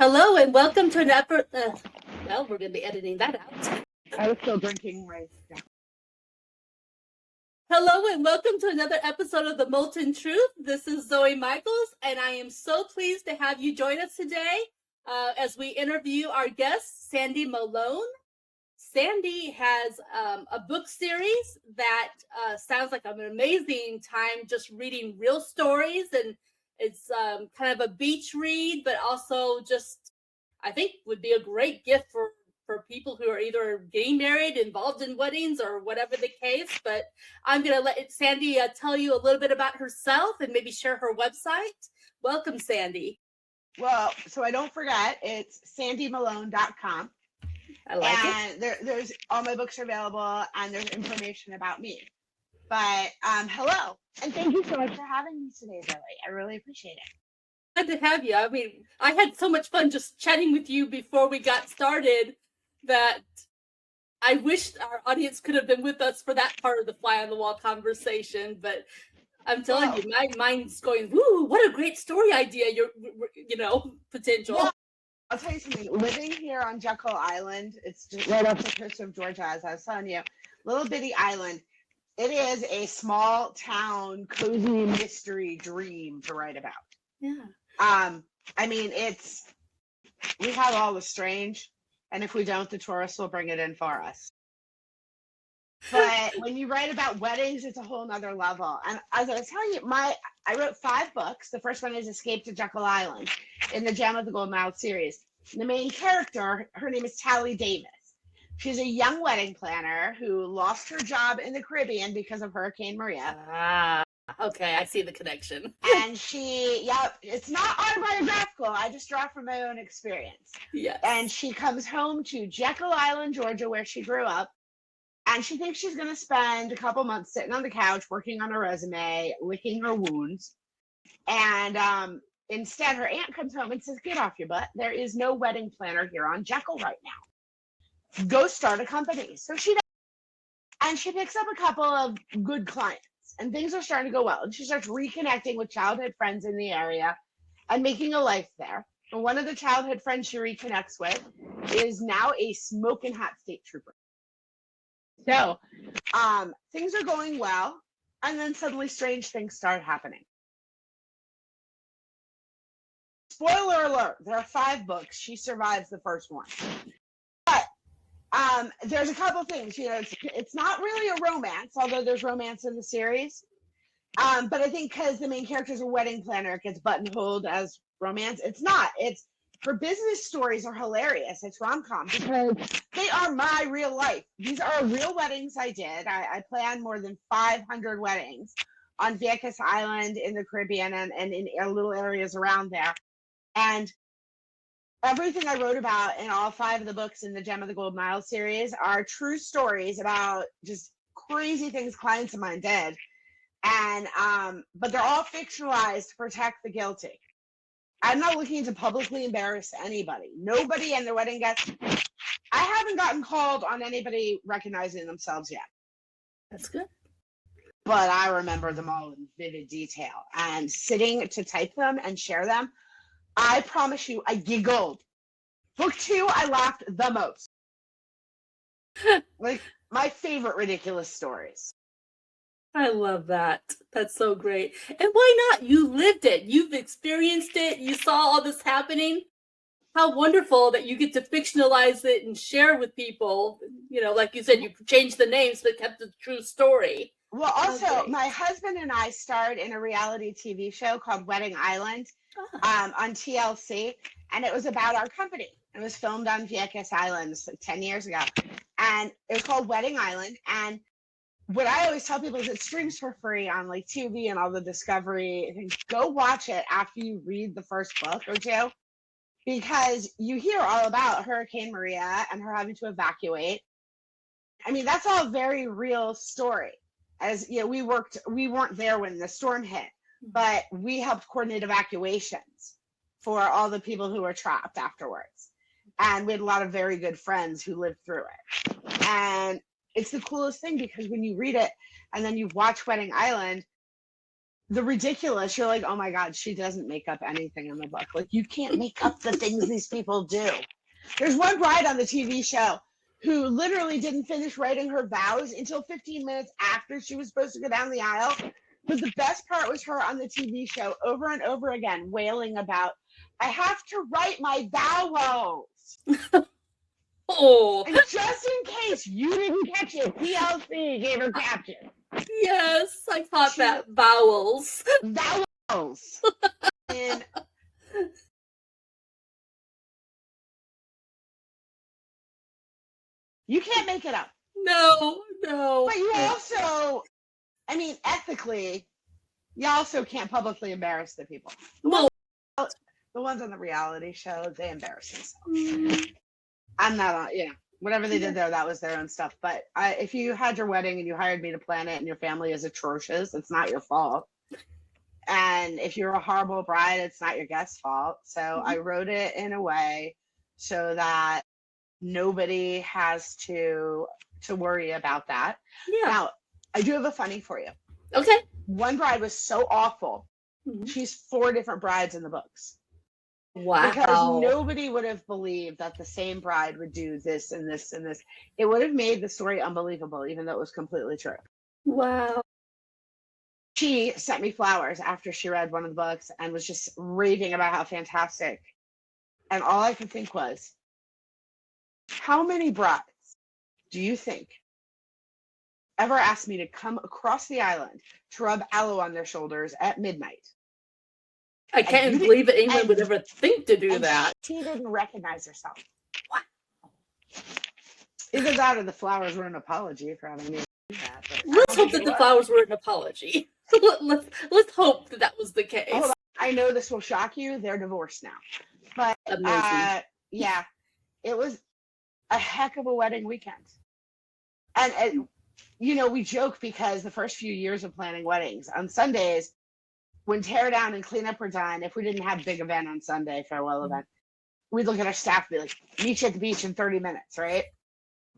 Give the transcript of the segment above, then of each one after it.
Hello and welcome to an episode. Well, we're going to be editing that out. I was still drinking my. Hello and welcome to another episode of the Molten Truth. This is Zoey Michaels, and I am so pleased to have you join us today as we interview our guest, Sandy Malone. Sandy has a book series that sounds like an amazing time just reading real stories, and it's kind of a beach read, but also just, I think, would be a great gift for people who are either getting married, involved in weddings, or whatever the case. But I'm going to let Sandy tell you a little bit about herself and maybe share her website. Welcome, Sandy. Well, so I don't forget, it's sandymalone.com. I like and it. There's all my books are available, and there's information about me. But hello, and thank you so much for having me today, Zoey. I really appreciate it. Glad to have you. I mean, I had so much fun just chatting with you before we got started that I wish our audience could have been with us for that part of the fly on the wall conversation. But I'm telling you, my mind's going, "Woo! What a great story idea! Potential." Yeah. I'll tell you something. Living here on Jekyll Island, it's just right off the coast of Georgia, as I was telling you, little bitty island. It is a small town, cozy mystery dream to write about. Yeah. I mean, we have all the strange, and if we don't, the tourists will bring it in for us. But when you write about weddings, it's a whole nother level. And as I was telling you, I wrote 5 books. The first one is Escape to Jekyll Island in the Gem of the Golden Mile series. The main character, her name is Tally Davis. She's a young wedding planner who lost her job in the Caribbean because of Hurricane Maria. Okay, I see the connection. And it's not autobiographical. I just draw from my own experience. Yes. And she comes home to Jekyll Island, Georgia, where she grew up. And she thinks she's going to spend a couple months sitting on the couch, working on her resume, licking her wounds. And instead, her aunt comes home and says, "Get off your butt. There is no wedding planner here on Jekyll right now. Go start a company." So she does. And she picks up a couple of good clients. And things are starting to go well. And she starts reconnecting with childhood friends in the area and making a life there. And one of the childhood friends she reconnects with is now a smoking hot state trooper. So things are going well, and then suddenly strange things start happening. Spoiler alert, there are 5 books. She survives the first one. But there's a couple things. It's not really a romance, although there's romance in the series. But I think because the main character is a wedding planner, it gets buttonholed as romance. It's not. Her business stories are hilarious. It's rom-com because they are my real life. These are real weddings I did. I planned more than 500 weddings on Jekyll Island in the Caribbean and in little areas around there. And everything I wrote about in all 5 of the books in the Gem of the Golden Mile series are true stories about just crazy things clients of mine did. And but they're all fictionalized to protect the guilty. I'm not looking to publicly embarrass anybody. Nobody in the wedding guests. I haven't gotten called on anybody recognizing themselves yet. That's good. But I remember them all in vivid detail. And sitting to type them and share them, I promise you, I giggled. Book 2, I laughed the most. Like, my favorite ridiculous stories. I love that. That's so great. And why not? You lived it. You've experienced it. You saw all this happening. How wonderful that you get to fictionalize it and share with people. Like you said, you changed the names, but kept the true story. Well, also, my husband and I starred in a reality TV show called Wedding Island on TLC, and it was about our company. It was filmed on Jekyll Island 10 years ago, and it was called Wedding Island. And what I always tell people is it streams for free on like TV and all the Discovery things. Go watch it after you read the first book or 2, because you hear all about Hurricane Maria and her having to evacuate. I mean, that's all a very real story. As you know, we weren't there when the storm hit, but we helped coordinate evacuations for all the people who were trapped afterwards. And we had a lot of very good friends who lived through it. And it's the coolest thing because when you read it and then you watch Wedding Island, the ridiculous, you're like, oh my God, she doesn't make up anything in the book. Like, you can't make up the things these people do. There's one bride on the TV show who literally didn't finish writing her vows until 15 minutes after she was supposed to go down the aisle. But the best part was her on the TV show over and over again wailing about, I have to write my vowels. Oh, And just in case you didn't catch it, TLC gave her caption. yes, I caught that. Vowels. Vowels. And you can't make it up. No. But you also, I mean, ethically, you also can't publicly embarrass the people. The ones on the reality show, they embarrass themselves. I'm not on, whatever they did there, that was their own stuff. But if you had your wedding and you hired me to plan it and your family is atrocious, it's not your fault. And if you're a horrible bride, it's not your guest's fault. So I wrote it in a way so that nobody has to worry about that. Yeah. Now, I do have a funny for you. Okay. One bride was so awful. Mhm. She's 4 different brides in the books. Wow. Because nobody would have believed that the same bride would do this and this and this. It would have made the story unbelievable, even though it was completely true. Wow. She sent me flowers after she read one of the books and was just raving about how fantastic. And all I could think was, how many brides do you think ever asked me to come across the island to rub aloe on their shoulders at midnight? I can't believe that anyone would ever think to do that. She didn't recognize herself. Wow. Either that or the flowers were an apology for having me do that. Let's hope that the flowers were an apology. Let's hope that was the case. Hold on. I know this will shock you. They're divorced now. But yeah, it was a heck of a wedding weekend. And we joke because the first few years of planning weddings, on Sundays, when tear down and cleanup were done, if we didn't have big event on Sunday, farewell event, we'd look at our staff and be like, meet you at the beach in 30 minutes, right?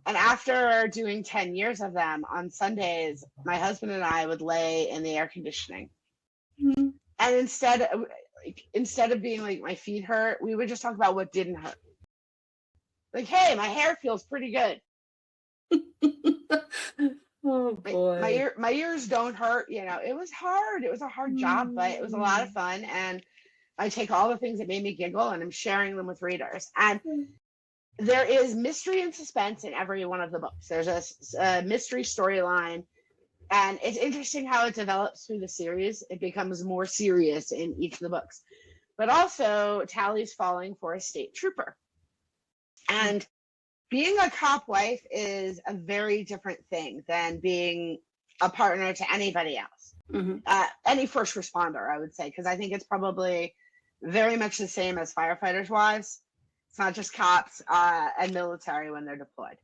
And after doing 10 years of them, on Sundays, my husband and I would lay in the air conditioning. Mm-hmm. And instead of being like, my feet hurt, we would just talk about what didn't hurt. Like, hey, my hair feels pretty good. Oh boy. My ears don't hurt. It was hard. It was a hard job, but it was a lot of fun. And I take all the things that made me giggle and I'm sharing them with readers. And there is mystery and suspense in every one of the books. There's a mystery storyline, and it's interesting how it develops through the series. It becomes more serious in each of the books. But also, Tally's falling for a state trooper. And being a cop wife is a very different thing than being a partner to anybody else. Mm-hmm. Any first responder, I would say, because I think it's probably very much the same as firefighters' wives. It's not just cops and military when they're deployed.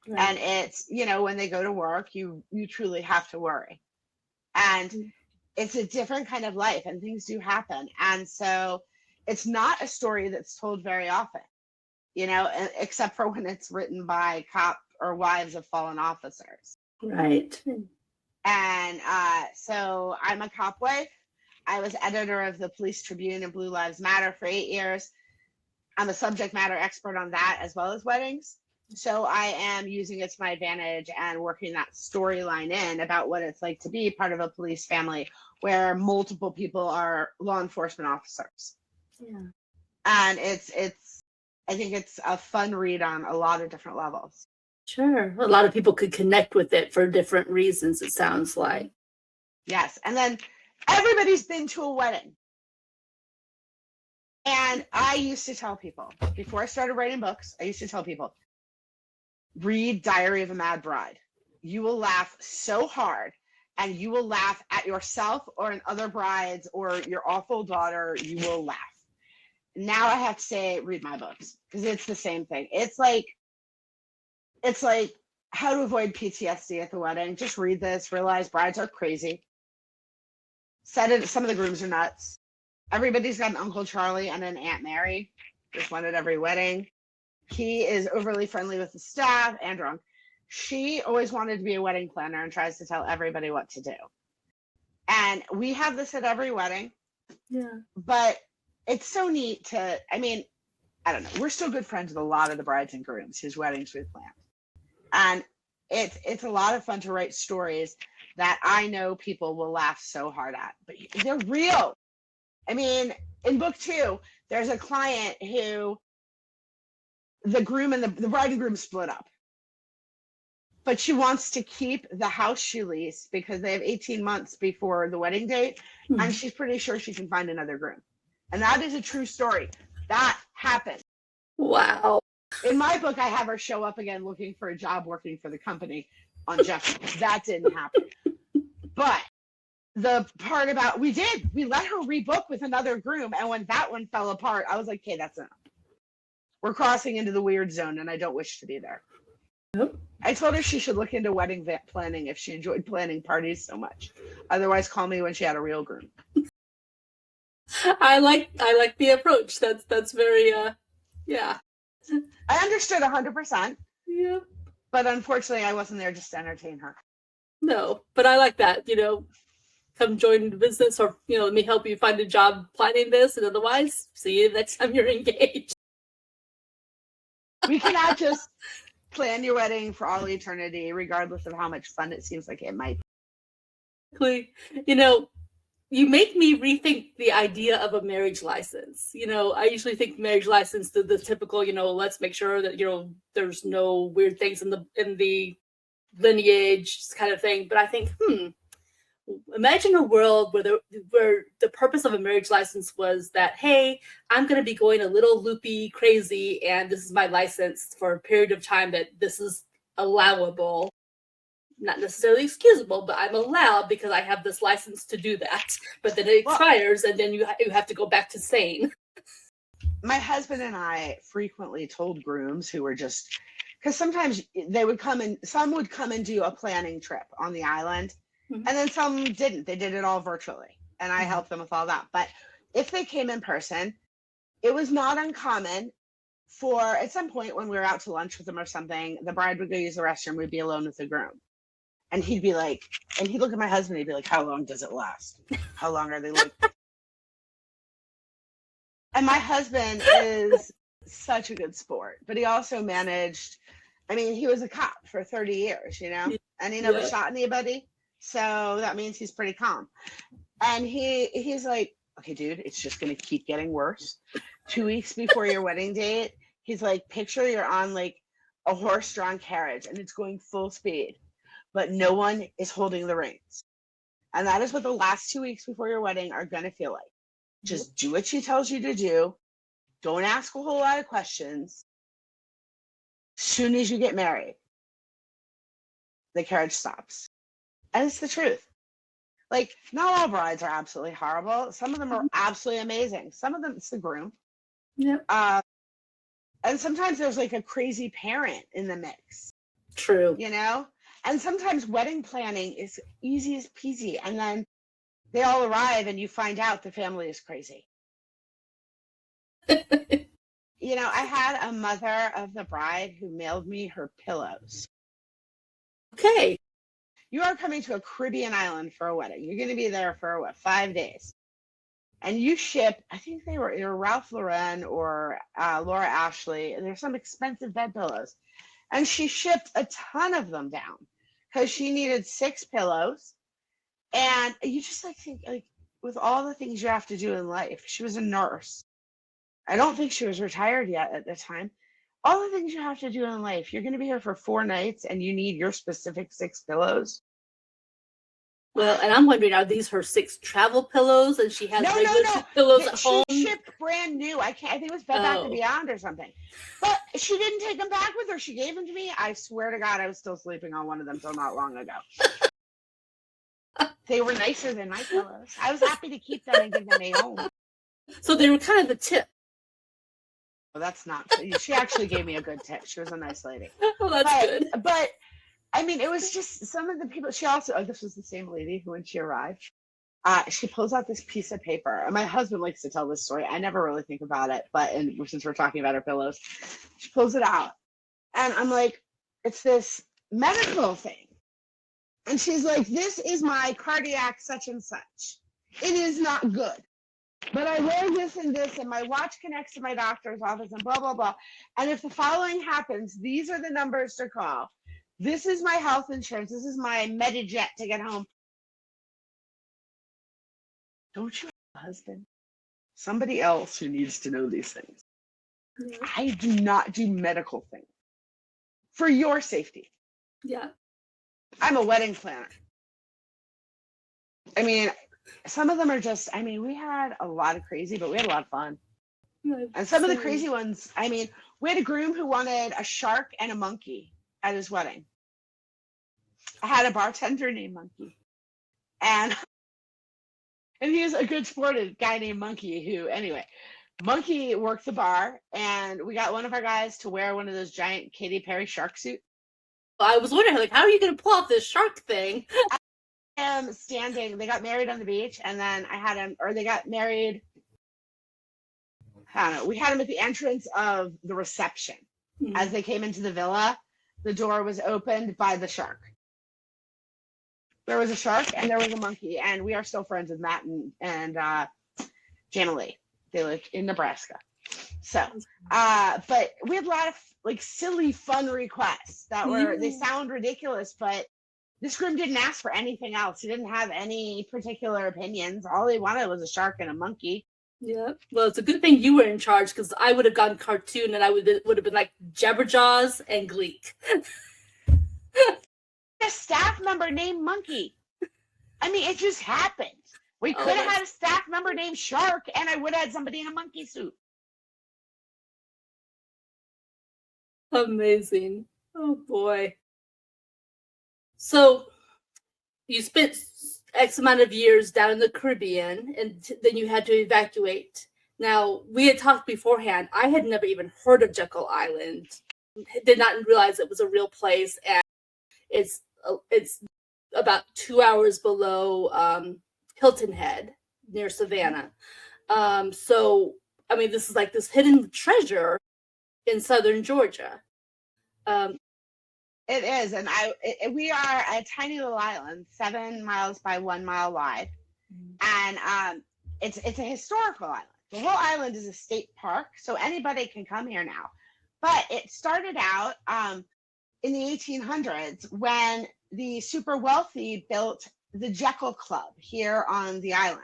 Right. And it's, when they go to work, you truly have to worry. And it's a different kind of life and things do happen. And so it's not a story that's told very often. Except for when it's written by cop or wives of fallen officers. Right. And so I'm a cop wife. I was editor of the Police Tribune and Blue Lives Matter for 8 years. I'm a subject matter expert on that as well as weddings. So I am using it to my advantage and working that storyline in about what it's like to be part of a police family where multiple people are law enforcement officers. Yeah. And I think it's a fun read on a lot of different levels. Sure. A lot of people could connect with it for different reasons, it sounds like. Yes. And then everybody's been to a wedding. And I used to tell people, before I started writing books, read Diary of a Mad Bride. You will laugh so hard, and you will laugh at yourself or in other brides or your awful daughter. You will laugh. Now I have to say, read my books, because it's the same thing. It's like how to avoid PTSD at the wedding. Just read this, realize brides are crazy. Some of the grooms are nuts. Everybody's got an Uncle Charlie and an Aunt Mary. There's one at every wedding. He is overly friendly with the staff and drunk. She always wanted to be a wedding planner and tries to tell everybody what to do. And we have this at every wedding. Yeah. But it's so neat to, I mean, I don't know. We're still good friends with a lot of the brides and grooms whose weddings we've planned. And it's a lot of fun to write stories that I know people will laugh so hard at, but they're real. I mean, in book 2, there's a client who the groom and the bride and groom split up. But she wants to keep the house she leased because they have 18 months before the wedding date, and she's pretty sure she can find another groom. And that is a true story. That happened. Wow. In my book, I have her show up again looking for a job working for the company on Jekyll. That didn't happen. But the part about we let her rebook with another groom, and when that one fell apart, I was like, okay, that's enough. We're crossing into the weird zone, and I don't wish to be there. Yep. I told her she should look into wedding planning if she enjoyed planning parties so much. Otherwise, call me when she had a real groom. I like the approach. That's very yeah. I understood 100%. Yeah. But unfortunately, I wasn't there just to entertain her. No, but I like that. Come join the business, or let me help you find a job planning this, and otherwise, see you next time you're engaged. We cannot just plan your wedding for all eternity, regardless of how much fun it seems like it might be. You make me rethink the idea of a marriage license. I usually think marriage license, the typical, let's make sure that, there's no weird things in the lineage kind of thing. But I think, imagine a world where the purpose of a marriage license was that, hey, I'm going to be going a little loopy crazy, and this is my license for a period of time that this is allowable. Not necessarily excusable, but I'm allowed because I have this license to do that. But then it expires, and then you have to go back to sane. My husband and I frequently told grooms who were just, because sometimes they would some would come and do a planning trip on the island, and then some didn't. They did it all virtually, and I helped them with all that. But if they came in person, it was not uncommon for, at some point when we were out to lunch with them or something, the bride would go use the restroom, we'd be alone with the groom. And he'd be like, and he'd look at my husband, he'd be like, how long does it last? How long are they like? And my husband is such a good sport, but he also managed, he was a cop for 30 years, and he never shot anybody. So that means he's pretty calm. And he's like, okay, dude, it's just going to keep getting worse. 2 weeks before your wedding date, he's like, picture you're on like a horse-drawn carriage and it's going full speed, but no one is holding the reins. And that is what the last 2 weeks before your wedding are going to feel like. Just do what she tells you to do. Don't ask a whole lot of questions. As soon as you get married, the carriage stops. And it's the truth. Like, not all brides are absolutely horrible. Some of them are absolutely amazing. Some of them, it's the groom. Yep. And sometimes there's like a crazy parent in the mix. True. And sometimes wedding planning is easy as peasy. And then they all arrive and you find out the family is crazy. I had a mother of the bride who mailed me her pillows. Okay. You are coming to a Caribbean island for a wedding. You're going to be there for 5 days. And you ship, I think they were either Ralph Lauren or Laura Ashley, and there's some expensive bed pillows. And she shipped a ton of them down because she needed 6 pillows. And you just think with all the things you have to do in life, she was a nurse. I don't think she was retired yet at the time. All the things you have to do in life, you're going to be here for 4 nights and you need your specific 6 pillows. Well, and I'm wondering, are these her 6 travel pillows, and she has regular pillows at home? She shipped brand new. I think it was Bed Bath & Beyond or something. But she didn't take them back with her. She gave them to me. I swear to God, I was still sleeping on one of them till not long ago. They were nicer than my pillows. I was happy to keep them and give them a home. So they were kind of the tip. Well, that's not. She actually gave me a good tip. She was a nice lady. Oh, that's good. But it was just some of the people. She also, this was the same lady who, when she arrived, she pulls out this piece of paper. And my husband likes to tell this story. I never really think about it, but since we're talking about her pillows, she pulls it out. And I'm like, it's this medical thing. And she's like, this is my cardiac such and such. It is not good. But I wear this and this, and my watch connects to my doctor's office, and blah, blah, blah. And if the following happens, these are the numbers to call. This is my health insurance. This is my Medijet to get home. Don't you have a husband? Somebody else who needs to know these things. Yeah. I do not do medical things for your safety. Yeah. I'm a wedding planner. I mean, some of them are just, I mean, we had a lot of crazy, but we had a lot of fun. And some of the crazy ones, I mean, we had a groom who wanted a shark and a monkey at his wedding. I had a bartender named Monkey. And he was a good sported guy named Monkey who, anyway, Monkey worked the bar, and we got one of our guys to wear one of those giant Katy Perry shark suits. I was wondering, like, how are you going to pull off this shark thing? I am standing, they got married on the beach, and then I had him, or they got married, I don't know, we had him at the entrance of the reception. Mm-hmm. As they came into the villa, the door was opened by the shark. There was a shark and there was a monkey, and we are still friends with Matt and Jana Lee. They live in Nebraska. So, but we had a lot of like silly, fun requests that were, they sound ridiculous, but this groom didn't ask for anything else. He didn't have any particular opinions. All he wanted was a shark and a monkey. Yeah. Well, it's a good thing you were in charge, because I would have gone cartoon and I would have been like Jabberjaws and Gleek. A staff member named Monkey. I mean, it just happened. We could have had a staff member named Shark, and I would have had somebody in a monkey suit. Amazing. Oh boy. So you spent X amount of years down in the Caribbean, and then you had to evacuate. Now, we had talked beforehand. I had never even heard of Jekyll Island. Did not realize it was a real place, and it's about 2 hours below Hilton Head near Savannah. So, I mean, this is like this hidden treasure in southern Georgia. It is, and we are a tiny little island, 7 miles by 1 mile wide, and it's a historical island. The whole island is a state park, so anybody can come here now. But it started out in the 1800s when the super wealthy built the Jekyll Club here on the island.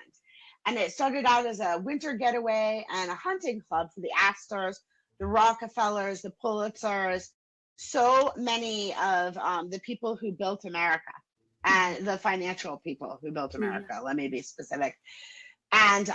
And it started out as a winter getaway and a hunting club for the Astors, the Rockefellers, the Pulitzers, so many of the people who built America, and the financial people who built America, let me be specific. And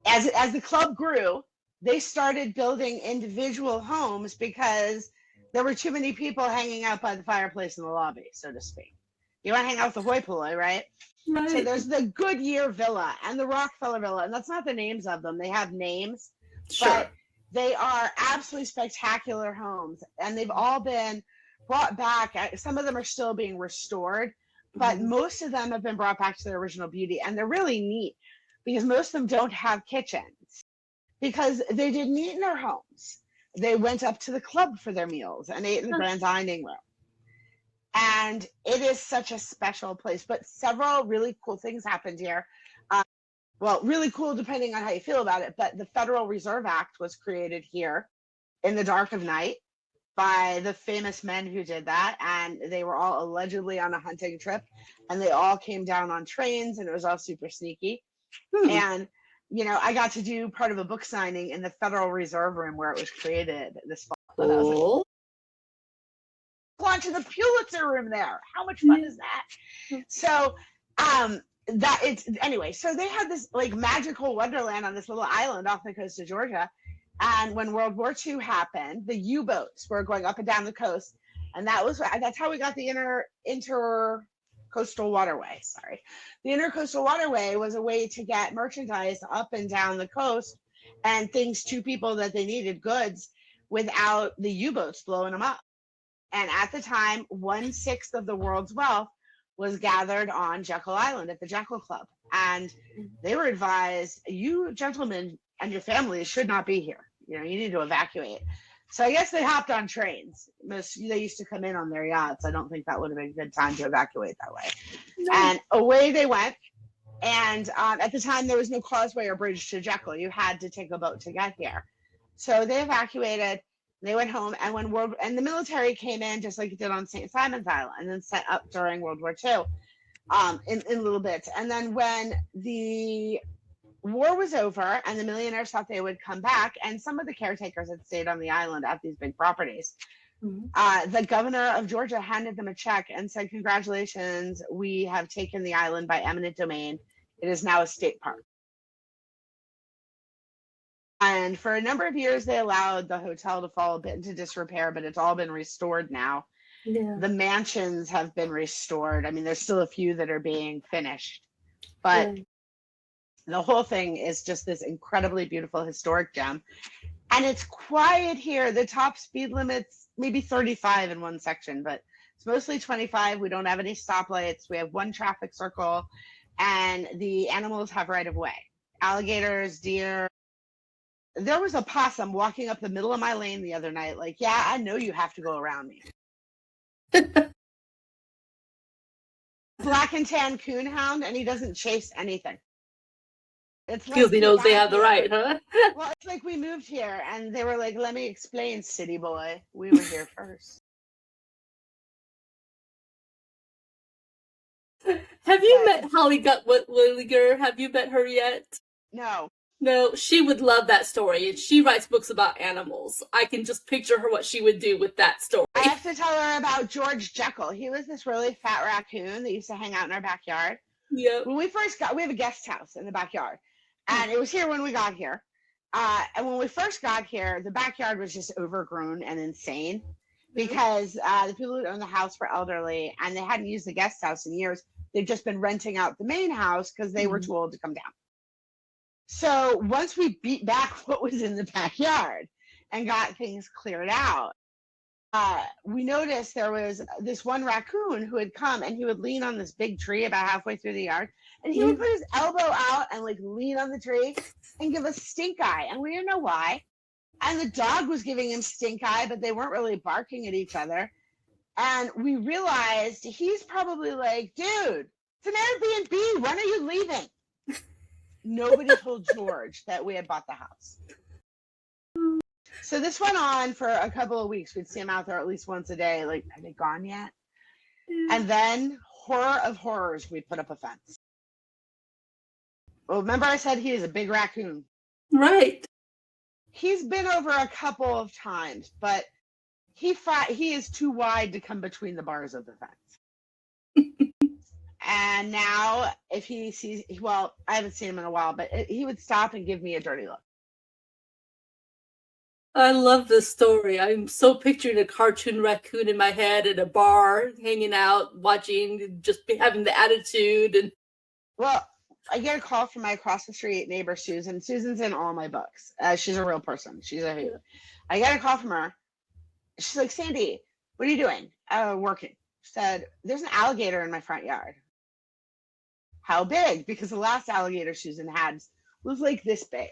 as the club grew, they started building individual homes because there were too many people hanging out by the fireplace in the lobby, so to speak. You want to hang out with the hoi polloi, right? Right. So there's the Goodyear Villa and the Rockefeller Villa, and that's not the names of them. They have names, sure, but they are absolutely spectacular homes, and they've all been brought back. Some of them are still being restored, but most of them have been brought back to their original beauty, and they're really neat because most of them don't have kitchens because they didn't eat in their homes. They went up to the club for their meals and ate in the grand dining room. And it is such a special place, but several really cool things happened here. Well, really cool depending on how you feel about it, but the Federal Reserve Act was created here in the dark of night by the famous men who did that, and they were all allegedly on a hunting trip, and they all came down on trains, and it was all super sneaky. And you know, I got to do part of a book signing in the Federal Reserve Room where it was created this fall. And I was like, launching the Pulitzer Room there. How much fun is that? So that it's anyway, so they had this like magical wonderland on this little island off the coast of Georgia. And when World War II happened, the U-boats were going up and down the coast. And that's how we got the intercoastal waterway. Sorry. The intercoastal waterway was a way to get merchandise up and down the coast and things to people that they needed, goods, without the U-boats blowing them up. And at the time, 1/6 of the world's wealth was gathered on Jekyll Island at the Jekyll Club. And they were advised, you gentlemen and your families should not be here. You know, you need to evacuate. So I guess they hopped on trains. They used to come in on their yachts. I don't think that would have been a good time to evacuate that way. No. And away they went. And at the time, there was no causeway or bridge to Jekyll. You had to take a boat to get here. So they evacuated. They went home. And when the military came in, just like it did on St. Simon's Island, and then set up during World War II, in little bits. And then when the war was over and the millionaires thought they would come back, and some of the caretakers had stayed on the island at these big properties, the governor of Georgia handed them a check and said, "Congratulations, we have taken the island by eminent domain. It is now a state park." And for a number of years, they allowed the hotel to fall a bit into disrepair, but it's all been restored now. Yeah. The mansions have been restored. I mean, there's still a few that are being finished, but the whole thing is just this incredibly beautiful historic gem. And it's quiet here. The top speed limit's maybe 35 in one section, but it's mostly 25. We don't have any stoplights. We have one traffic circle, and the animals have right of way. Alligators, deer. There was a possum walking up the middle of my lane the other night. Like, yeah, I know you have to go around me. Black and tan coonhound, and he doesn't chase anything. It's because he knows they have the right, huh? Well, it's like we moved here and they were like, "Let me explain, city boy. We were here first." Have you met Holly Gutwilliger? Have you met her yet? No. No, she would love that story. And she writes books about animals. I can just picture her what she would do with that story. I have to tell her about George Jekyll. He was this really fat raccoon that used to hang out in our backyard. Yeah. When we first got, we have a guest house in the backyard. And it was here when we got here. And when we first got here, the backyard was just overgrown and insane because the people who owned the house were elderly and they hadn't used the guest house in years. They'd just been renting out the main house because they were too old to come down. So once we beat back what was in the backyard and got things cleared out, we noticed there was this one raccoon who had come and he would lean on this big tree about halfway through the yard. And he would put his elbow out and like lean on the tree and give us stink eye. And we didn't know why. And the dog was giving him stink eye, but they weren't really barking at each other. And we realized he's probably like, "Dude, it's an Airbnb. When are you leaving?" Nobody told George that we had bought the house. So this went on for a couple of weeks. We'd see him out there at least once a day. Like, "Are they gone yet?" And then, horror of horrors, we put up a fence. Well, remember I said he is a big raccoon. Right. He's been over a couple of times, but he is too wide to come between the bars of the fence. And now if he sees, well, I haven't seen him in a while, but he would stop and give me a dirty look. I love this story. I'm so picturing a cartoon raccoon in my head at a bar, hanging out, watching, just having the attitude. And well, I get a call from my across the street neighbor, Susan. Susan's in all my books. She's a real person. She's a hoot. I get a call from her. She's like, "Sandy, what are you doing?" "Working." She said, "There's an alligator in my front yard." "How big?" Because the last alligator Susan had was like this big.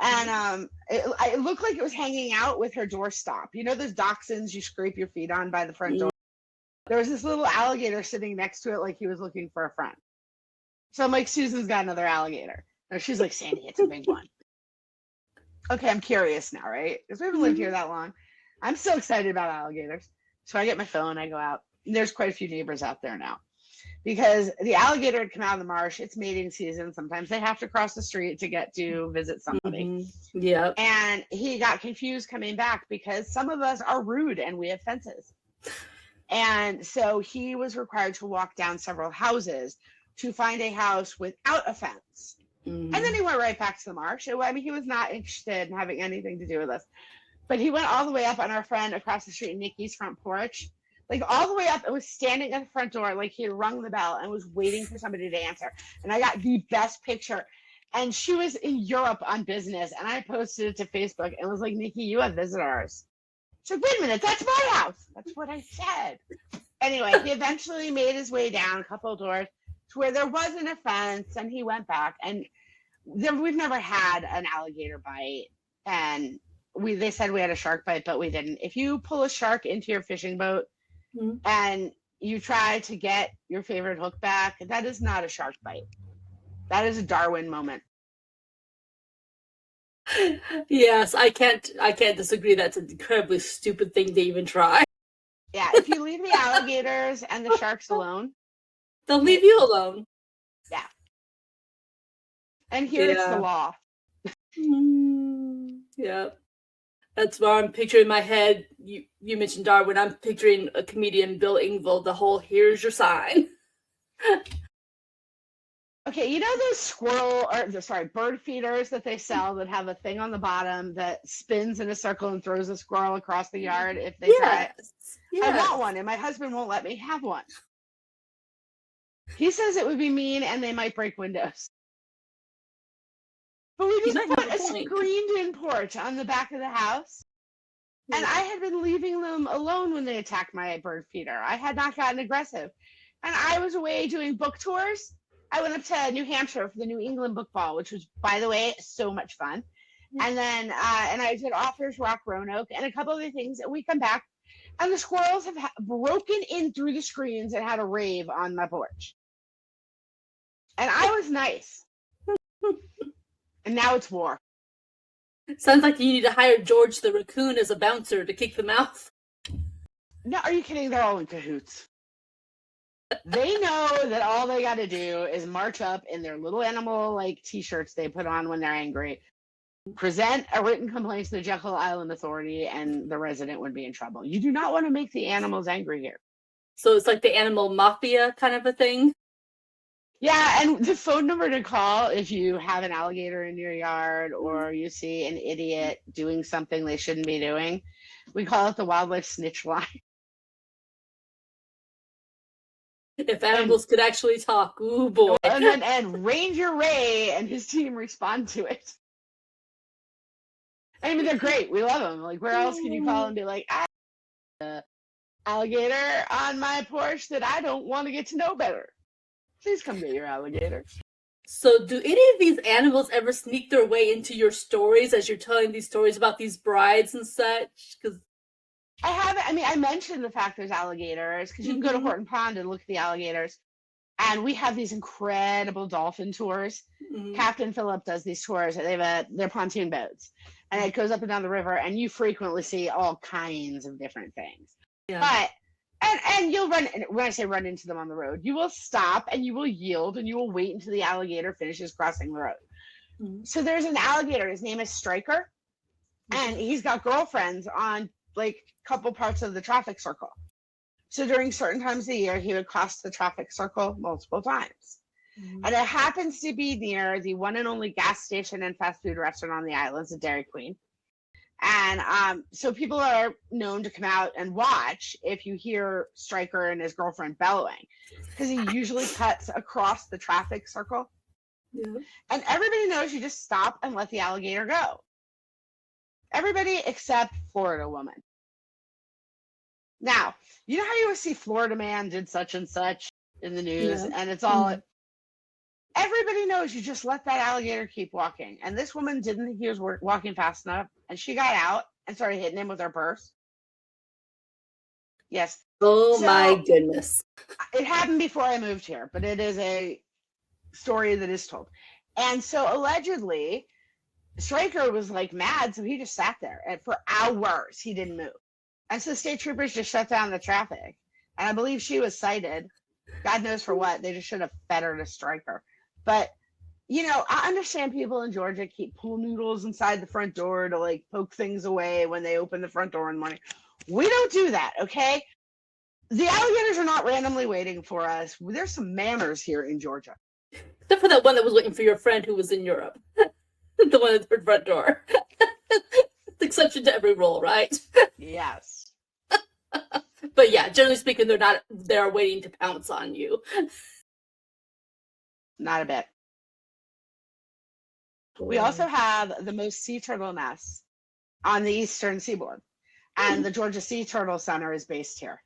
And it looked like it was hanging out with her doorstop. You know those dachshunds you scrape your feet on by the front door? There was this little alligator sitting next to it like he was looking for a friend. So I'm like, "Susan's got another alligator." No, she's like, "Sandy, it's a big one." Okay, I'm curious now, right? Because we haven't lived here that long. I'm so excited about alligators. So I get my phone, I go out. There's quite a few neighbors out there now. Because the alligator had come out of the marsh. It's mating season. Sometimes they have to cross the street to get to visit somebody. Yeah. And he got confused coming back because some of us are rude and we have fences. And so he was required to walk down several houses to find a house without a fence. And then he went right back to the marsh. I mean, he was not interested in having anything to do with us. But he went all the way up on our friend across the street, Nikki's front porch. Like all the way up and was standing at the front door like he had rung the bell and was waiting for somebody to answer. And I got the best picture. And she was in Europe on business. And I posted it to Facebook and was like, "Nikki, you have visitors." She's like, "Wait a minute, that's my house." That's what I said. Anyway, he eventually made his way down a couple of doors to where there wasn't a fence, and he went back. And we've never had an alligator bite. And they said we had a shark bite, but we didn't. If you pull a shark into your fishing boat Mhm. and you try to get your favorite hook back, that is not a shark bite. That is a Darwin moment. Yes, I can't disagree. That's an incredibly stupid thing to even try. Yeah, if you leave the alligators and the sharks alone, They'll leave you alone. yeah. And here it's the Yeah. law. Yeah. That's what I'm picturing in my head. You mentioned Darwin. I'm picturing a comedian, Bill Engvall, the whole "here's your sign." Okay, you know those bird feeders that they sell that have a thing on the bottom that spins in a circle and throws a squirrel across the yard if they try it? Yes. I want one, and my husband won't let me have one. He says it would be mean and they might break windows. But we just put a screened-in porch on the back of the house, and I had been leaving them alone when they attacked my bird feeder. I had not gotten aggressive. And I was away doing book tours. I went up to New Hampshire for the New England Book Ball, which was, by the way, so much fun. And then, and I did Authors Rock Roanoke and a couple other things. And we come back, and the squirrels have broken in through the screens and had a rave on my porch. And I was nice. And now it's war. Sounds like you need to hire George the raccoon as a bouncer to kick them out. No, are you kidding? They're all in cahoots. They know that all they got to do is march up in their little animal like t-shirts they put on when they're angry, present a written complaint to the Jekyll Island Authority, and the resident would be in trouble. You do not want to make the animals angry here. So it's like the animal mafia kind of a thing. Yeah, and the phone number to call if you have an alligator in your yard or you see an idiot doing something they shouldn't be doing, we call it the wildlife snitch line. If animals could actually talk, ooh boy. And Ranger Ray and his team respond to it. I mean, they're great. We love them. Like, where else can you call and be like, I have an alligator on my porch that I don't want to get to know better. Please come get your alligator. So do any of these animals ever sneak their way into your stories as you're telling these stories about these brides and such? Because I haven't. I mean, I mentioned the fact there's alligators because you can go to Horton Pond and look at the alligators. And we have these incredible dolphin tours. Captain Phillip does these tours. They're pontoon boats. And it goes up and down the river, and you frequently see all kinds of different things. Yeah. But and you'll run, when I say run into them on the road, you will stop and you will yield and you will wait until the alligator finishes crossing the road. So there's an alligator. His name is Striker. And he's got girlfriends on like a couple parts of the traffic circle. So during certain times of the year, he would cross the traffic circle multiple times. And it happens to be near the one and only gas station and fast food restaurant on the islands, the Dairy Queen. And so people are known to come out and watch if you hear Stryker and his girlfriend bellowing, because he usually cuts across the traffic circle. Yeah. And everybody knows you just stop and let the alligator go. Everybody except Florida woman. Now, you know how you always see Florida man did such and such in the news, and it's all... Everybody knows you just let that alligator keep walking. And this woman didn't think he was walking fast enough, and she got out and started hitting him with her purse. Yes. Oh, so, my goodness. It happened before I moved here, but it is a story that is told. And so allegedly, Stryker was like mad, so he just sat there. And for hours, he didn't move. And so the state troopers just shut down the traffic. And I believe she was cited. God knows for what. They just should have fed her to Stryker. But, you know, I understand people in Georgia keep pool noodles inside the front door to, like, poke things away when they open the front door in the morning. We don't do that, okay? The alligators are not randomly waiting for us. There's some manners here in Georgia. Except for that one that was waiting for your friend who was in Europe. The one at the front door. The exception to every rule, right? Yes. But yeah, generally speaking, they're waiting to pounce on you. Not a bit. We also have the most sea turtle nests on the eastern seaboard. And the Georgia Sea Turtle Center is based here.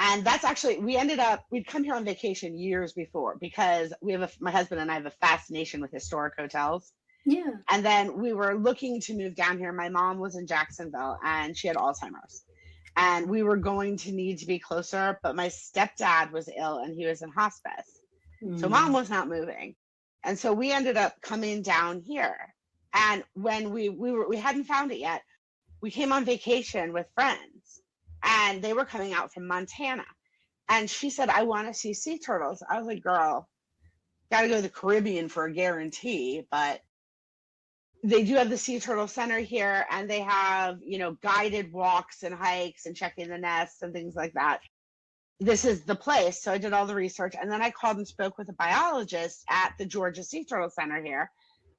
And that's actually, we'd come here on vacation years before because my husband and I have a fascination with historic hotels. Yeah. And then we were looking to move down here. My mom was in Jacksonville and she had Alzheimer's. And we were going to need to be closer, but my stepdad was ill and he was in hospice. So mom was not moving. And so we ended up coming down here. And when we hadn't found it yet, we came on vacation with friends and they were coming out from Montana. And she said, I want to see sea turtles. I was like, girl, got to go to the Caribbean for a guarantee. But they do have the Sea Turtle Center here, and they have, you know, guided walks and hikes and checking the nests and things like that. This is the place. So I did all the research, and then I called and spoke with a biologist at the Georgia Sea Turtle Center here.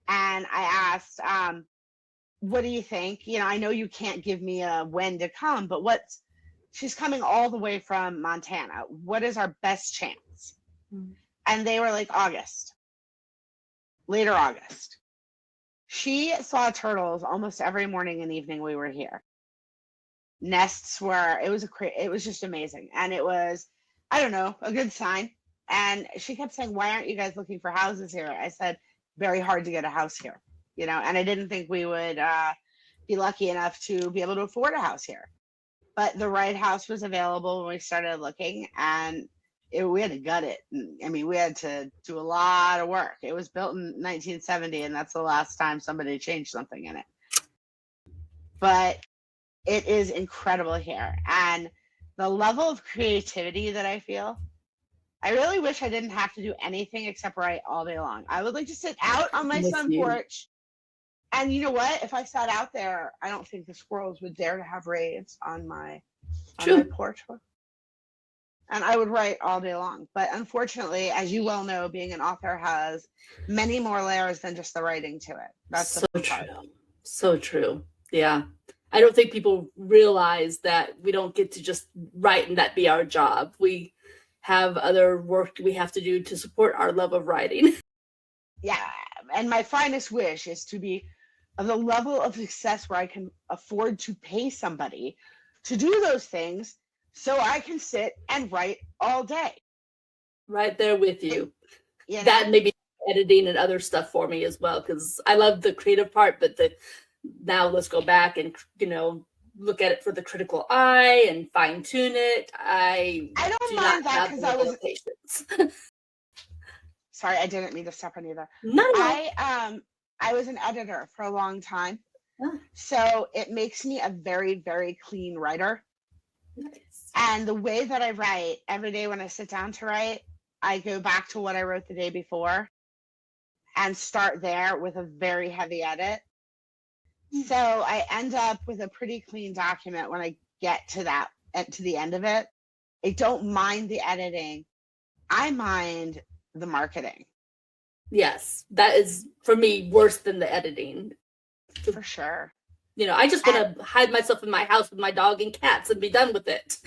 And I asked, what do you think? You know, I know you can't give me a when to come, but she's coming all the way from Montana. What is our best chance? And they were like, August, later August. She saw turtles almost every morning and evening we were here. Nests were, it was just amazing. And it was, I don't know, a good sign. And she kept saying, why aren't you guys looking for houses here? I said, very hard to get a house here, you know, and I didn't think we would be lucky enough to be able to afford a house here. But the right house was available when we started looking, and we had to gut it. I mean, we had to do a lot of work. It was built in 1970, and that's the last time somebody changed something in it. But it is incredible here. And the level of creativity that I feel, I really wish I didn't have to do anything except write all day long. I would like to sit out on my sun porch. And you know what? If I sat out there, I don't think the squirrels would dare to have raids on my porch. And I would write all day long. But unfortunately, as you well know, being an author has many more layers than just the writing to it. That's so true. So true. Yeah. I don't think people realize that we don't get to just write and that be our job. We have other work we have to do to support our love of writing. Yeah. And my finest wish is to be of the level of success where I can afford to pay somebody to do those things, so I can sit and write all day. Right there with you. You know? That maybe editing and other stuff for me as well, because I love the creative part, but now let's go back and, you know, look at it for the critical eye and fine tune it. I don't mind that because I was patience. Sorry, I didn't mean to step on either. No. I was an editor for a long time. So it makes me a very, very clean writer. Nice. And the way that I write every day when I sit down to write, I go back to what I wrote the day before and start there with a very heavy edit. So I end up with a pretty clean document when I get to the end of it. I don't mind the editing. I mind the marketing. Yes, that is for me worse than the editing. For sure. You know, I just want to hide myself in my house with my dog and cats and be done with it.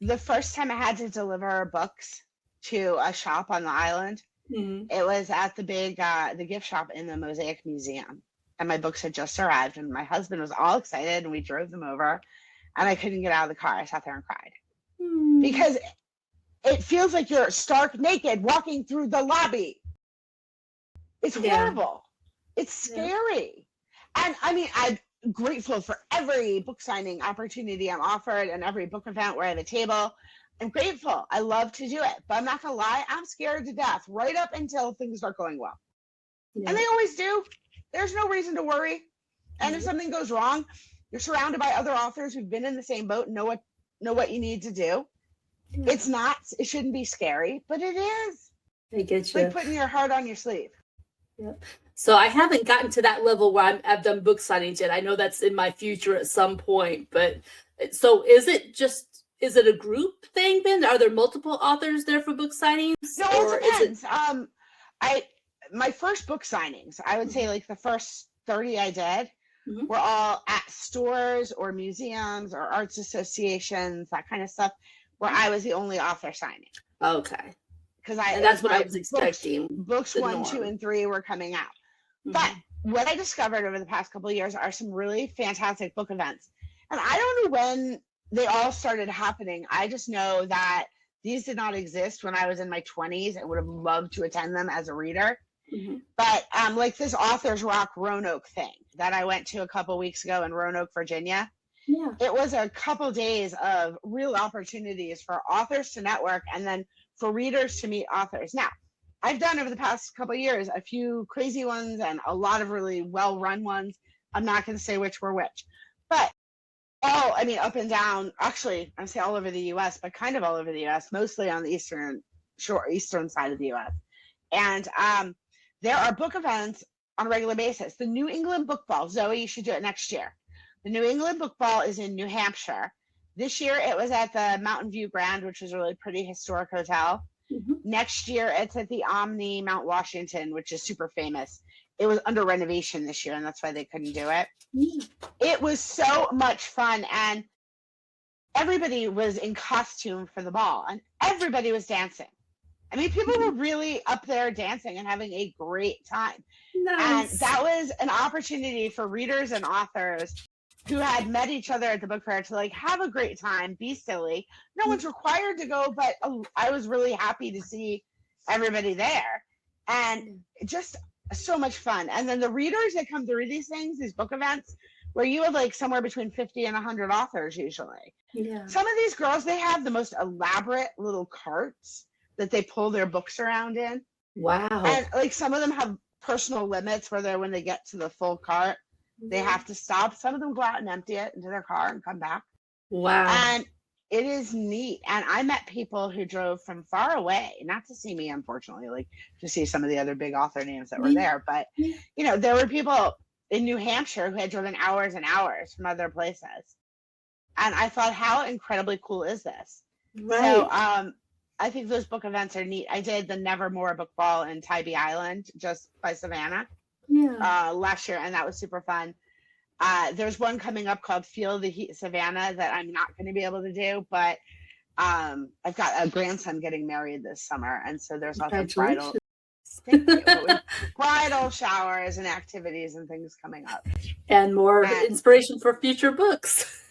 The first time I had to deliver books to a shop on the island, it was at the big the gift shop in the Mosaic Museum. And my books had just arrived, and my husband was all excited, and we drove them over, and I couldn't get out of the car. I sat there and cried because it feels like you're stark naked walking through the lobby. It's horrible. It's scary. And I mean, I'm grateful for every book signing opportunity I'm offered and every book event where I have a table. I'm grateful. I love to do it. But I'm not going to lie, I'm scared to death right up until things start going well. And they always do. There's no reason to worry. And if something goes wrong, you're surrounded by other authors who've been in the same boat and know what you need to do. It shouldn't be scary, but it is. I get you. It's like putting your heart on your sleeve. Yep. So I haven't gotten to that level where I've done book signings yet. I know that's in my future at some point, but so is it a group thing then? Are there multiple authors there for book signings? No, it depends. My first book signings, I would say like the first 30 I did were all at stores or museums or arts associations, that kind of stuff, where I was the only author signing. Okay. And that's what I was expecting. Books 1, 2, and 3 were coming out. But what I discovered over the past couple of years are some really fantastic book events. And I don't know when they all started happening. I just know that these did not exist when I was in my 20s and would have loved to attend them as a reader. But like this Authors Rock Roanoke thing that I went to a couple weeks ago in Roanoke, Virginia. Yeah. It was a couple days of real opportunities for authors to network and then for readers to meet authors. Now, I've done over the past couple of years a few crazy ones and a lot of really well-run ones. I'm not going to say which were which, but up and down. Actually, I say all over the U.S., but kind of all over the U.S., mostly on the eastern side of the U.S. And there are book events on a regular basis. The New England Book Ball, Zoe, you should do it next year. The New England Book Ball is in New Hampshire. This year it was at the Mountain View Grand, which is a really pretty historic hotel. Next year it's at the Omni Mount Washington, which is super famous. It was under renovation this year, and that's why they couldn't do it. It was so much fun, and everybody was in costume for the ball, and everybody was dancing. I mean, people were really up there dancing and having a great time. Nice. And that was an opportunity for readers and authors who had met each other at the book fair to like have a great time, be silly. No one's required to go, but I was really happy to see everybody there, and just so much fun. And then the readers that come through these things, these book events, where you have like somewhere between 50 and 100 authors usually. Yeah. Some of these girls, they have the most elaborate little carts that they pull their books around in. Wow. And like some of them have personal limits where when they get to the full cart, they have to stop. Some of them go out and empty it into their car and come back. Wow. And it is neat. And I met people who drove from far away, not to see me, unfortunately, like to see some of the other big author names that were there. But, there were people in New Hampshire who had driven hours and hours from other places. And I thought, how incredibly cool is this? Right. So I think those book events are neat. I did the Nevermore Book Ball in Tybee Island, just by Savannah, last year, and that was super fun. There's one coming up called Feel the Heat Savannah that I'm not going to be able to do, but I've got a grandson getting married this summer, and so there's also bridal showers and activities and things coming up, and more inspiration for future books.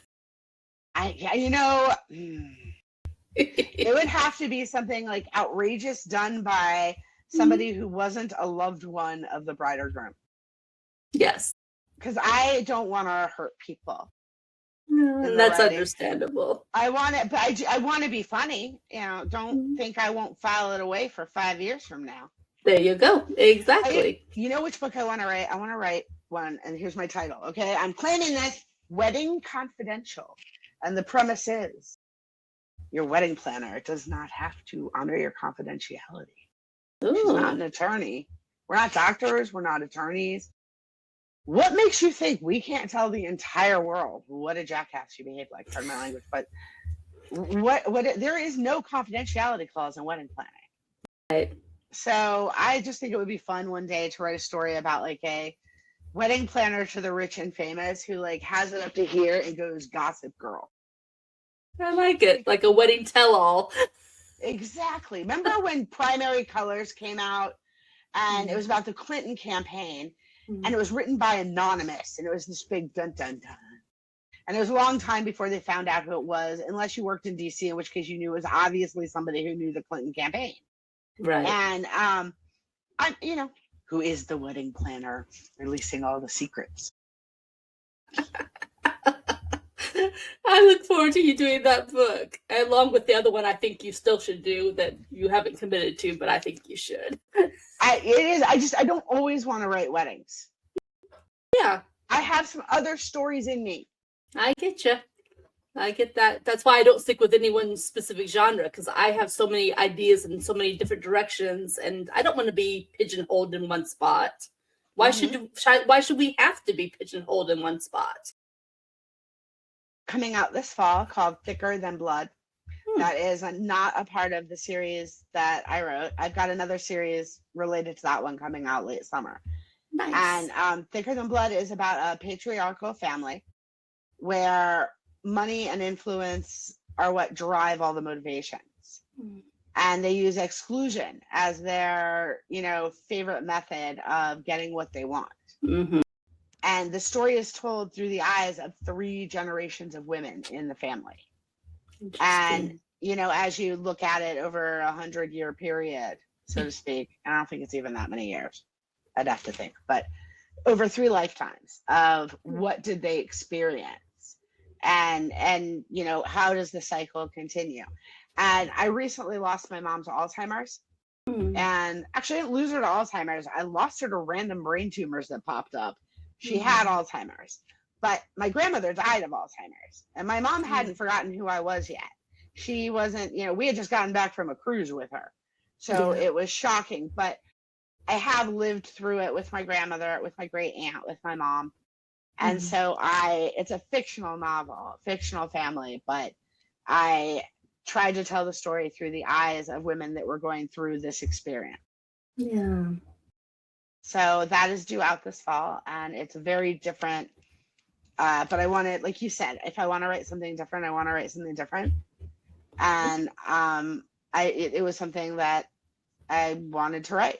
It would have to be something like outrageous done by somebody who wasn't a loved one of the bride or groom. Yes. Because I don't want to hurt people. And that's understandable. I want it, but I want to be funny. Don't think I won't file it away for 5 years from now. There you go. Exactly. You know which book I want to write? I want to write one, and here's my title. Okay, I'm claiming this: Wedding Confidential. And the premise is, your wedding planner does not have to honor your confidentiality. Ooh. She's not an attorney. We're not doctors. We're not attorneys. What makes you think we can't tell the entire world what a jackass you behave like? Pardon my language, but there is no confidentiality clause in wedding planning. Right. So I just think it would be fun one day to write a story about like a wedding planner to the rich and famous who like has it up to here and goes gossip girl. I like it, like a wedding tell-all. Exactly. Remember when Primary Colors came out, and it was about the Clinton campaign, and it was written by Anonymous, and it was this big dun dun dun. And it was a long time before they found out who it was, unless you worked in D.C., in which case you knew it was obviously somebody who knew the Clinton campaign. Right. And who is the wedding planner releasing all the secrets? I look forward to you doing that book, along with the other one I think you still should do that you haven't committed to, but I think you should. I don't always want to write weddings. Yeah. I have some other stories in me. I get you. I get that. That's why I don't stick with any one specific genre, because I have so many ideas in so many different directions, and I don't want to be pigeonholed in one spot. Why should we have to be pigeonholed in one spot? Coming out this fall called Thicker Than Blood. That is not a part of the series that I wrote. I've got another series related to that one coming out late summer. Nice. And Thicker Than Blood is about a patriarchal family where money and influence are what drive all the motivations. And they use exclusion as their, favorite method of getting what they want. Mm-hmm. And the story is told through the eyes of 3 generations of women in the family. And, as you look at it over a 100-year period, so to speak. I don't think it's even that many years. I'd have to think, but over 3 lifetimes of what did they experience, and you know, how does the cycle continue? And I recently lost my mom to Alzheimer's. And actually, I didn't lose her to Alzheimer's. I lost her to random brain tumors that popped up. She had Alzheimer's, but my grandmother died of Alzheimer's, and my mom hadn't forgotten who I was yet. She wasn't, you know, we had just gotten back from a cruise with her, so it was shocking. But I have lived through it with my grandmother, with my great aunt, with my mom, and so it's a fictional novel, fictional family, but I tried to tell the story through the eyes of women that were going through this experience. Yeah. So that is due out this fall, and it's very different. But I wanted, like you said, if I want to write something different, I want to write something different. And it was something that I wanted to write.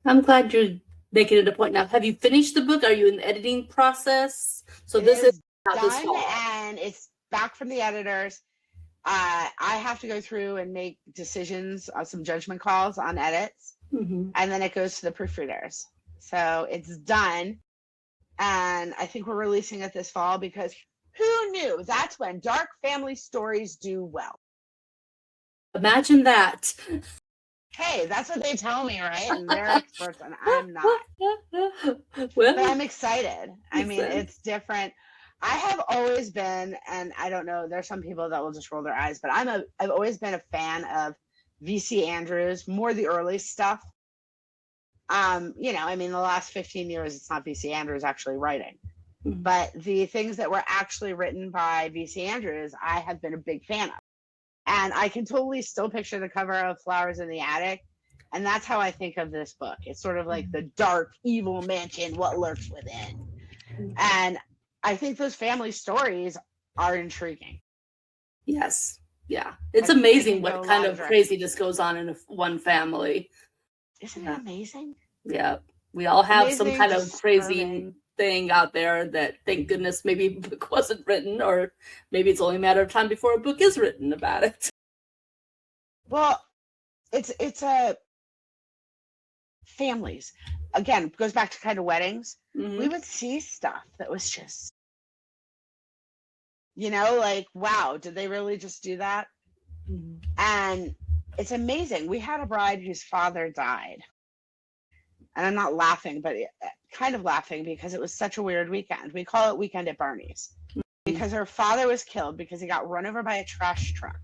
I'm glad you're making it a point now. Have you finished the book? Are you in the editing process? So this is out this done, fall. and it's back from the editors. I have to go through and make decisions, some judgment calls on edits, and then it goes to the proofreaders. So it's done, and I think we're releasing it this fall because who knew? That's when dark family stories do well. Imagine that. Hey, that's what they tell me, right? And they're experts, and I'm not. Well, But I'm excited. I mean, it's different. I have always been, and I don't know, there's some people that will just roll their eyes, but I've always been a fan of V.C. Andrews, more the early stuff. You know, I mean, the last 15 years, it's not V.C. Andrews actually writing, but the things that were actually written by V.C. Andrews, I have been a big fan of. And I can totally still picture the cover of Flowers in the Attic. And that's how I think of this book. It's sort of like the dark, evil mansion, what lurks within. And I think those family stories are intriguing. Yes. Yeah. It's amazing what kind of craziness goes on in one family. Isn't it amazing? Yeah. We all have some kind of crazy thing out there that, thank goodness, maybe a book wasn't written, or maybe it's only a matter of time before a book is written about it. Well, it's a families. Again, goes back to kind of weddings. We would see stuff that was just, you know, like, wow, did they really just do that? And it's amazing. We had a bride whose father died. And I'm not laughing, but kind of laughing because it was such a weird weekend. We call it Weekend at Bernie's because her father was killed because he got run over by a trash truck,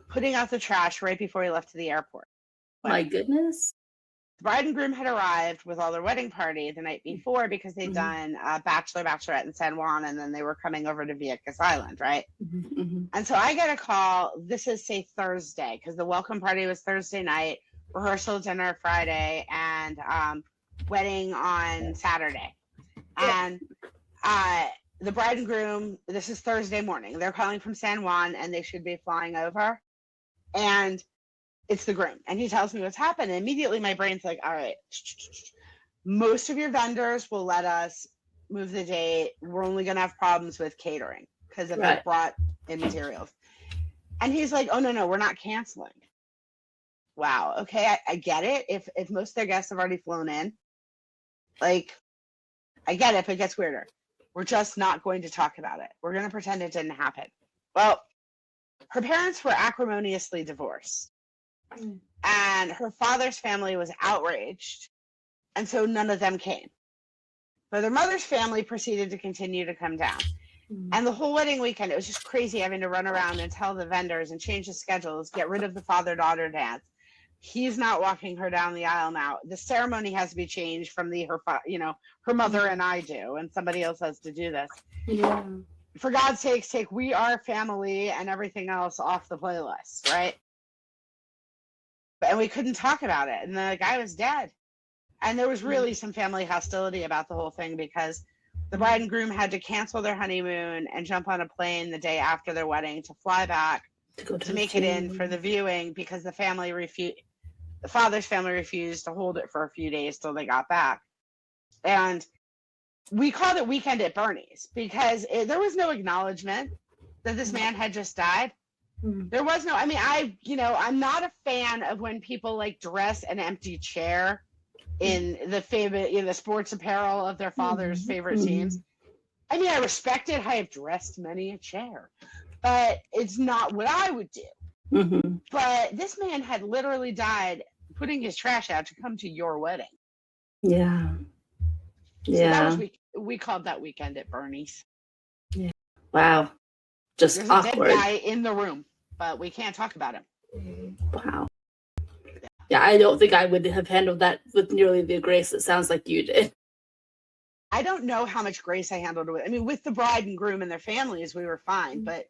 putting out the trash right before he left to the airport. My goodness. The bride and groom had arrived with all their wedding party the night before because they'd done Bachelor, Bachelorette in San Juan, and then they were coming over to Jekyll Island, right? And so I get a call. This is, say, Thursday, because the welcome party was Thursday night, rehearsal dinner Friday, and wedding on Saturday. And the bride and groom, this is Thursday morning. They're calling from San Juan, and they should be flying over. And it's the groom. And he tells me what's happened. And immediately my brain's like, all right, most of your vendors will let us move the date. We're only going to have problems with catering because if they brought in materials. And he's like, oh, no, we're not canceling. Wow. Okay. I get it. If most of their guests have already flown in, like, I get it, but it gets weirder. We're just not going to talk about it. We're going to pretend it didn't happen. Well, her parents were acrimoniously divorced. And her father's family was outraged. And so none of them came. But their mother's family proceeded to continue to come down. And the whole wedding weekend, it was just crazy having to run around and tell the vendors and change the schedules, get rid of the father-daughter dance. He's not walking her down the aisle now. The ceremony has to be changed from her mother and I do, and somebody else has to do this. Yeah. For God's sakes, take We Are Family and everything else off the playlist, right? And we couldn't talk about it. And the guy was dead. And there was really some family hostility about the whole thing because the bride and groom had to cancel their honeymoon and jump on a plane the day after their wedding to fly back to make it in for the viewing because the father's family refused to hold it for a few days till they got back. And we called it Weekend at Bernie's because there was no acknowledgement that this man had just died. There was no, I mean, I'm not a fan of when people like dress an empty chair in the sports apparel of their father's favorite teams. I mean, I respect it. I have dressed many a chair, but it's not what I would do. But this man had literally died putting his trash out to come to your wedding. Yeah. So that was, we called that weekend at Bernie's. Yeah. Wow. Just There's awkward. a dead guy in the room, but we can't talk about him. Wow. Yeah, I don't think I would have handled that with nearly the grace it sounds like you did. I don't know how much grace I handled it with. I mean, with the bride and groom and their families, we were fine. But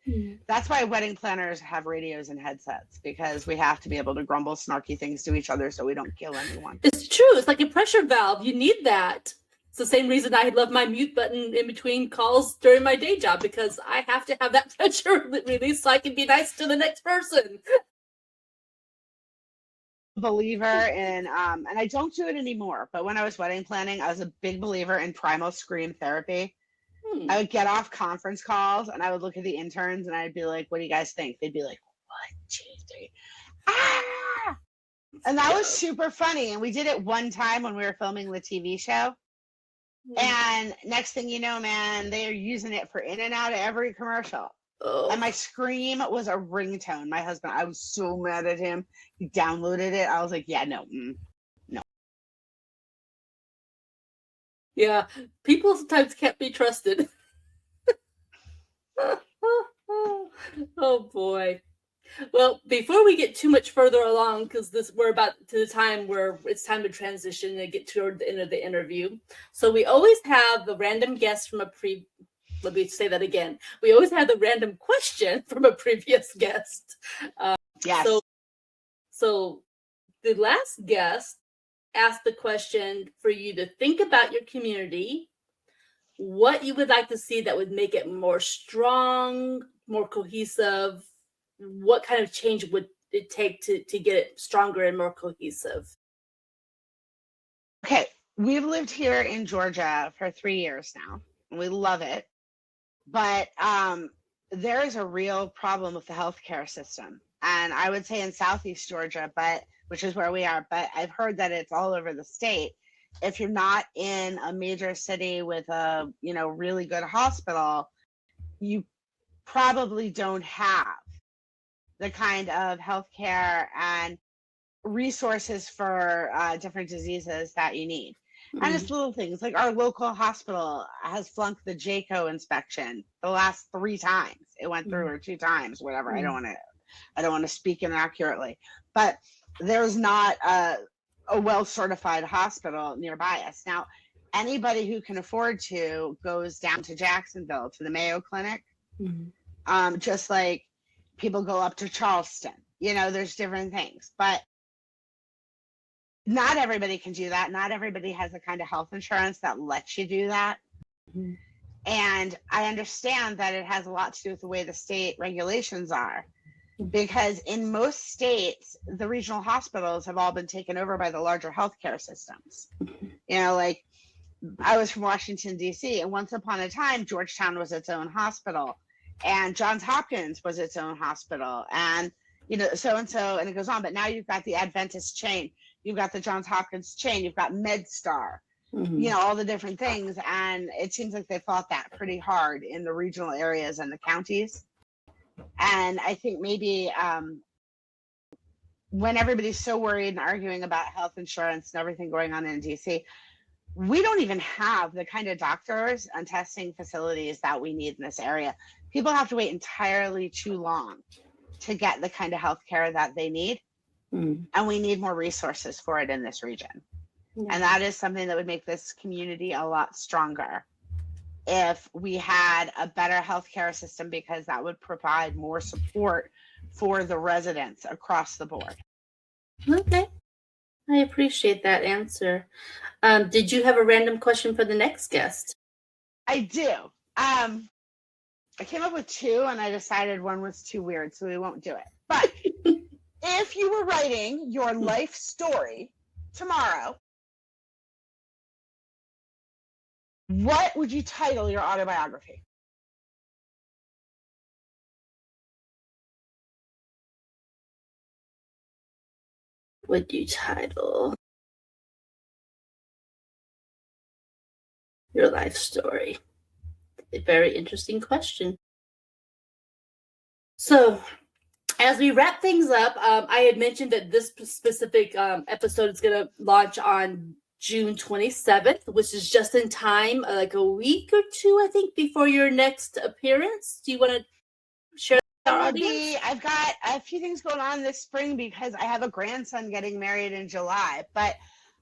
that's why wedding planners have radios and headsets, because we have to be able to grumble snarky things to each other so we don't kill anyone. It's true. It's like a pressure valve. You need that. It's the same reason I love my mute button in between calls during my day job, because I have to have that pressure release so I can be nice to the next person. Believer in and I don't do it anymore, but when I was wedding planning, I was a big believer in primal scream therapy. I would get off conference calls and I would look at the interns and I'd be like, what do you guys think? They'd be like, 1, 2, 3. Ah! And that was super funny. And we did it one time when we were filming the TV show. And next thing you know, man, they are using it for in and out of every commercial. And my scream was a ringtone. My husband, I was so mad at him. He downloaded it. I was like, yeah, no. Yeah, people sometimes can't be trusted. Oh boy. Well, before we get too much further along, because we're about to the time where it's time to transition and get toward the end of the interview. So we always have the random guest from let me say that again. We always have the random question from a previous guest. Yes. So the last guest asked the question for you to think about your community, what you would like to see that would make it more strong, more cohesive. What kind of change would it take to get it stronger and more cohesive? Okay, we've lived here in Georgia for 3 years now, and we love it. But there is a real problem with the healthcare system. And I would say in Southeast Georgia, which is where we are, but I've heard that it's all over the state. If you're not in a major city with a, really good hospital, you probably don't have the kind of healthcare and resources for different diseases that you need. And it's little things like our local hospital has flunked the JCO inspection the last 3 times. It went through, or 2 times, whatever. I don't want to speak inaccurately, but there's not a well-certified hospital nearby us. Now, anybody who can afford to goes down to Jacksonville to the Mayo Clinic, just like people go up to Charleston. There's different things, but not everybody can do that. Not everybody has the kind of health insurance that lets you do that. And I understand that it has a lot to do with the way the state regulations are, because in most states, the regional hospitals have all been taken over by the larger healthcare systems. Like I was from Washington, D.C., and once upon a time, Georgetown was its own hospital, and Johns Hopkins was its own hospital, and so-and-so, and it goes on. But now you've got the Adventist chain. You've got the Johns Hopkins chain, you've got MedStar, all the different things. And it seems like they fought that pretty hard in the regional areas and the counties. And I think maybe when everybody's so worried and arguing about health insurance and everything going on in DC, we don't even have the kind of doctors and testing facilities that we need in this area. People have to wait entirely too long to get the kind of health care that they need. And we need more resources for it in this region. And that is something that would make this community a lot stronger if we had a better healthcare system, because that would provide more support for the residents across the board. Okay. I appreciate that answer. Did you have a random question for the next guest? I do. I came up with 2 and I decided one was too weird, so we won't do it. But if you were writing your life story tomorrow, what would you title your autobiography? would you title your life story? A very interesting question. So, as we wrap things up, I had mentioned that this specific episode is going to launch on June 27th, which is just in time, like a week or two, I think, before your next appearance. Do you want to share with our audience? I've got a few things going on this spring because I have a grandson getting married in July, but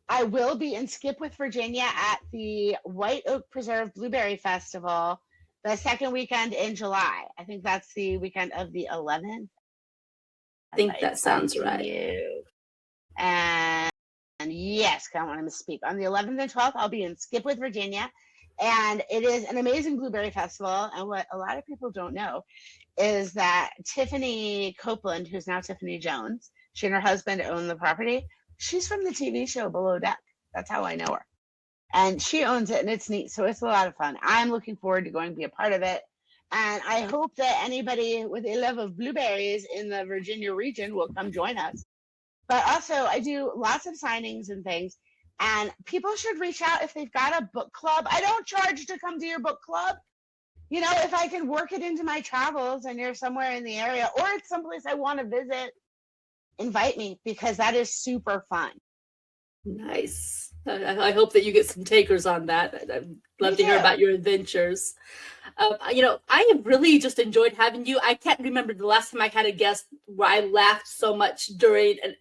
I will be in Skipwith, Virginia at the White Oak Preserve Blueberry Festival the second weekend in July. I think that's the weekend of the 11th. I think that sounds right. And yes, I don't want to misspeak. On the 11th and 12th, I'll be in Skipwith, Virginia. And it is an amazing blueberry festival. And what a lot of people don't know is that Tiffany Copeland, who's now Tiffany Jones, she and her husband own the property. She's from the TV show Below Deck. That's how I know her. And she owns it, and it's neat. So it's a lot of fun. I'm looking forward to going to be a part of it. And I hope that anybody with a love of blueberries in the Virginia region will come join us. But also, I do lots of signings and things. And people should reach out if they've got a book club. I don't charge to come to your book club. You know, if I can work it into my travels and you're somewhere in the area or it's someplace I want to visit, invite me because that is super fun. Nice. I hope that you get some takers on that. I'd love to hear about your adventures. You know, I have really just enjoyed having you. I can't remember the last time I had a guest where I laughed so much during an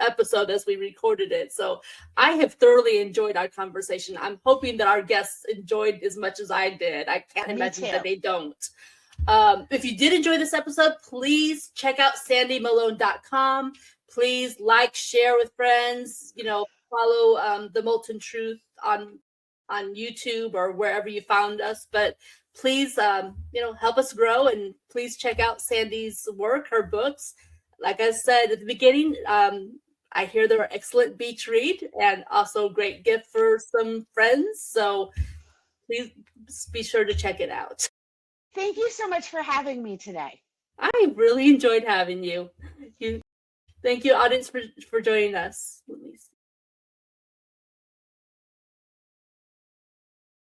episode as we recorded it. So I have thoroughly enjoyed our conversation. I'm hoping that our guests enjoyed as much as I did. I can't imagine that they don't. If you did enjoy this episode, please check out sandymalone.com. Please like, share with friends, you know, follow the Molten Truth on YouTube or wherever you found us. But please, you know, help us grow, and please check out Sandy's work, her books. Like I said at the beginning, I hear they're an excellent beach read and also a great gift for some friends. So please be sure to check it out. Thank you so much for having me today. I really enjoyed having you. Thank you, audience, for joining us. Let me see.